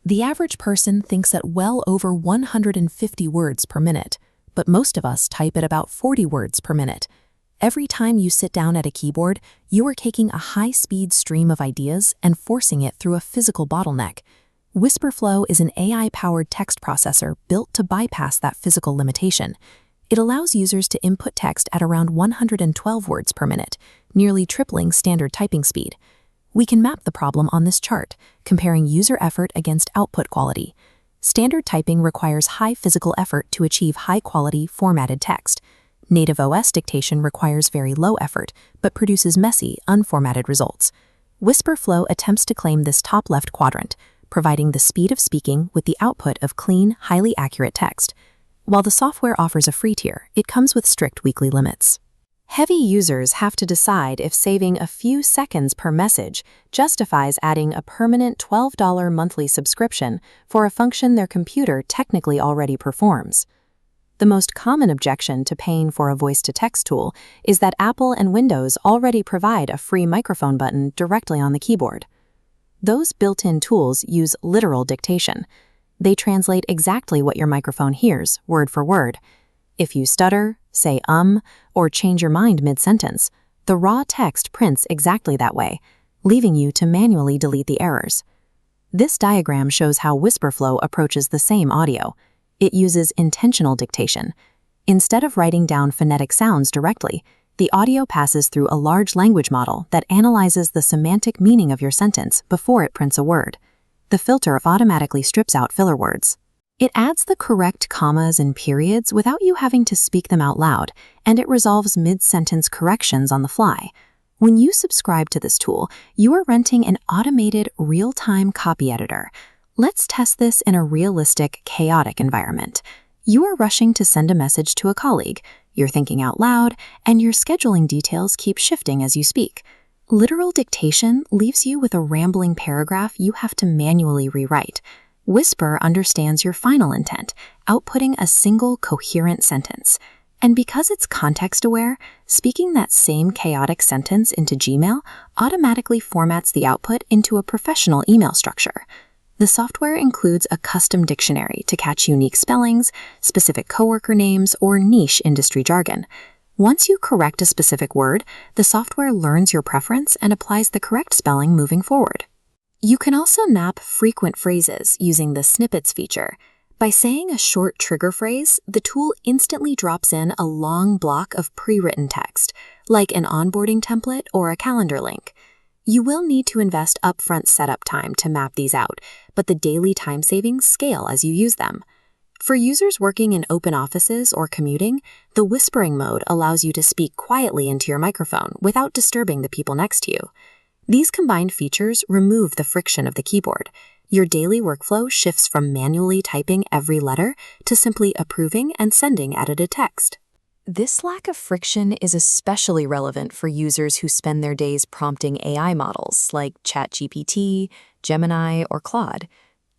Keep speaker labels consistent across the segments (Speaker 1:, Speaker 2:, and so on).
Speaker 1: The average person thinks at well over 150 words per minute, but most of us type at about 40 words per minute. Every time you sit down at a keyboard, you are taking a high-speed stream of ideas and forcing it through a physical bottleneck. Wispr is an AI-powered text processor built to bypass that physical limitation. It allows users to input text at around 112 words per minute, nearly tripling standard typing speed. We can map the problem on this chart, comparing user effort against output quality. Standard typing requires high physical effort to achieve high-quality, formatted text. Native OS dictation requires very low effort, but produces messy, unformatted results. Wispr attempts to claim this top left quadrant, providing the speed of speaking with the output of clean, highly accurate text. While the software offers a free tier, it comes with strict weekly limits. Heavy users have to decide if saving a few seconds per message justifies adding a permanent $12 monthly subscription for a function their computer technically already performs. The most common objection to paying for a voice-to-text tool is that Apple and Windows already provide a free microphone button directly on the keyboard. Those built-in tools use literal dictation. They translate exactly what your microphone hears, word for word. If you stutter, say or change your mind mid-sentence, the raw text prints exactly that way, leaving you to manually delete the errors. This diagram shows how Wispr approaches the same audio. It uses intentional dictation. Instead of writing down phonetic sounds directly, the audio passes through a large language model that analyzes the semantic meaning of your sentence before it prints a word. The filter automatically strips out filler words. It adds the correct commas and periods without you having to speak them out loud, and it resolves mid-sentence corrections on the fly. When you subscribe to this tool, you are renting an automated, real-time copy editor. Let's test this in a realistic, chaotic environment. You are rushing to send a message to a colleague, you're thinking out loud, and your scheduling details keep shifting as you speak. Literal dictation leaves you with a rambling paragraph you have to manually rewrite. Wispr understands your final intent, outputting a single coherent sentence. And because it's context-aware, speaking that same chaotic sentence into Gmail automatically formats the output into a professional email structure. The software includes a custom dictionary to catch unique spellings, specific coworker names, or niche industry jargon. Once you correct a specific word, the software learns your preference and applies the correct spelling moving forward. You can also map frequent phrases using the snippets feature. By saying a short trigger phrase, the tool instantly drops in a long block of pre-written text, like an onboarding template or a calendar link. You will need to invest upfront setup time to map these out, but the daily time savings scale as you use them. For users working in open offices or commuting, the whispering mode allows you to speak quietly into your microphone without disturbing the people next to you. These combined features remove the friction of the keyboard. Your daily workflow shifts from manually typing every letter to simply approving and sending edited text. This lack of friction is especially relevant for users who spend their days prompting AI models like ChatGPT, Gemini, or Claude.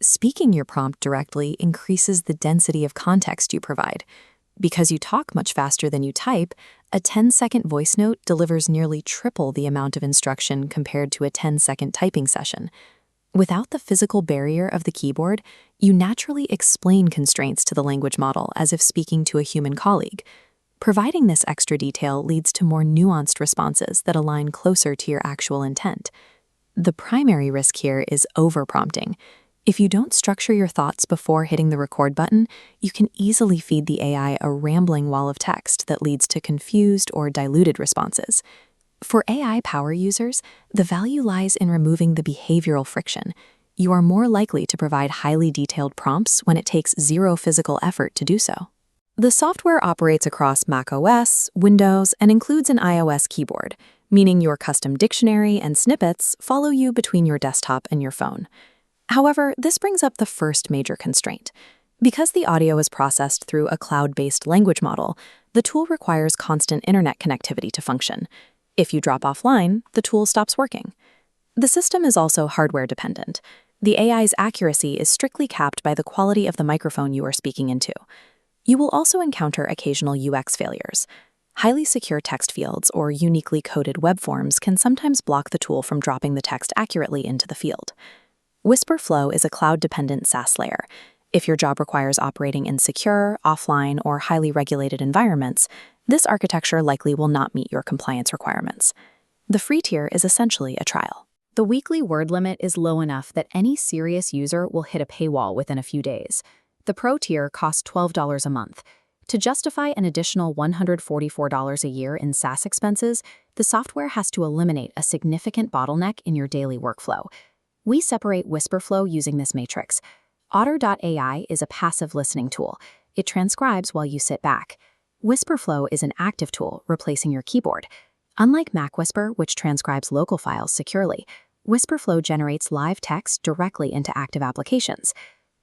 Speaker 1: Speaking your prompt directly increases the density of context you provide. Because you talk much faster than you type, a 10-second voice note delivers nearly triple the amount of instruction compared to a 10-second typing session. Without the physical barrier of the keyboard, you naturally explain constraints to the language model as if speaking to a human colleague. Providing this extra detail leads to more nuanced responses that align closer to your actual intent. The primary risk here is over-prompting. If you don't structure your thoughts before hitting the record button, you can easily feed the AI a rambling wall of text that leads to confused or diluted responses. For AI power users, the value lies in removing the behavioral friction. You are more likely to provide highly detailed prompts when it takes zero physical effort to do so. The software operates across macOS, Windows, and includes an iOS keyboard, meaning your custom dictionary and snippets follow you between your desktop and your phone. However, this brings up the first major constraint. Because the audio is processed through a cloud-based language model, the tool requires constant internet connectivity to function. If you drop offline, the tool stops working. The system is also hardware dependent. The AI's accuracy is strictly capped by the quality of the microphone you are speaking into. You will also encounter occasional UX failures. Highly secure text fields or uniquely coded web forms can sometimes block the tool from dropping the text accurately into the field. Wispr Flow is a cloud-dependent SaaS layer. If your job requires operating in secure, offline, or highly regulated environments, this architecture likely will not meet your compliance requirements. The free tier is essentially a trial. The weekly word limit is low enough that any serious user will hit a paywall within a few days. The pro tier costs $12 a month. To justify an additional $144 a year in SaaS expenses, the software has to eliminate a significant bottleneck in your daily workflow. We separate Wispr Flow using this matrix. Otter.ai is a passive listening tool. It transcribes while you sit back. Wispr Flow is an active tool, replacing your keyboard. Unlike MacWhisper, which transcribes local files securely, Wispr Flow generates live text directly into active applications.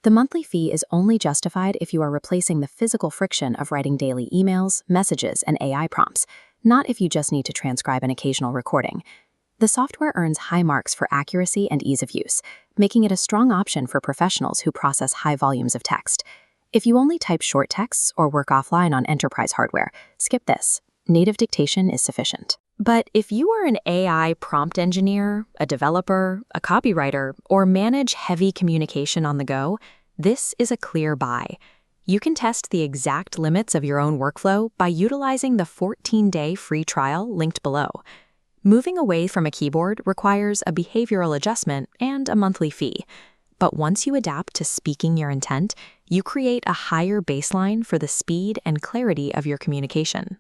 Speaker 1: The monthly fee is only justified if you are replacing the physical friction of writing daily emails, messages, and AI prompts, not if you just need to transcribe an occasional recording. The software earns high marks for accuracy and ease of use, making it a strong option for professionals who process high volumes of text. If you only type short texts or work offline on enterprise hardware, skip this. Native dictation is sufficient. But if you are an AI prompt engineer, a developer, a copywriter, or manage heavy communication on the go, this is a clear buy. You can test the exact limits of your own workflow by utilizing the 14-day free trial linked below. Moving away from a keyboard requires a behavioral adjustment and a monthly fee. But once you adapt to speaking your intent, you create a higher baseline for the speed and clarity of your communication.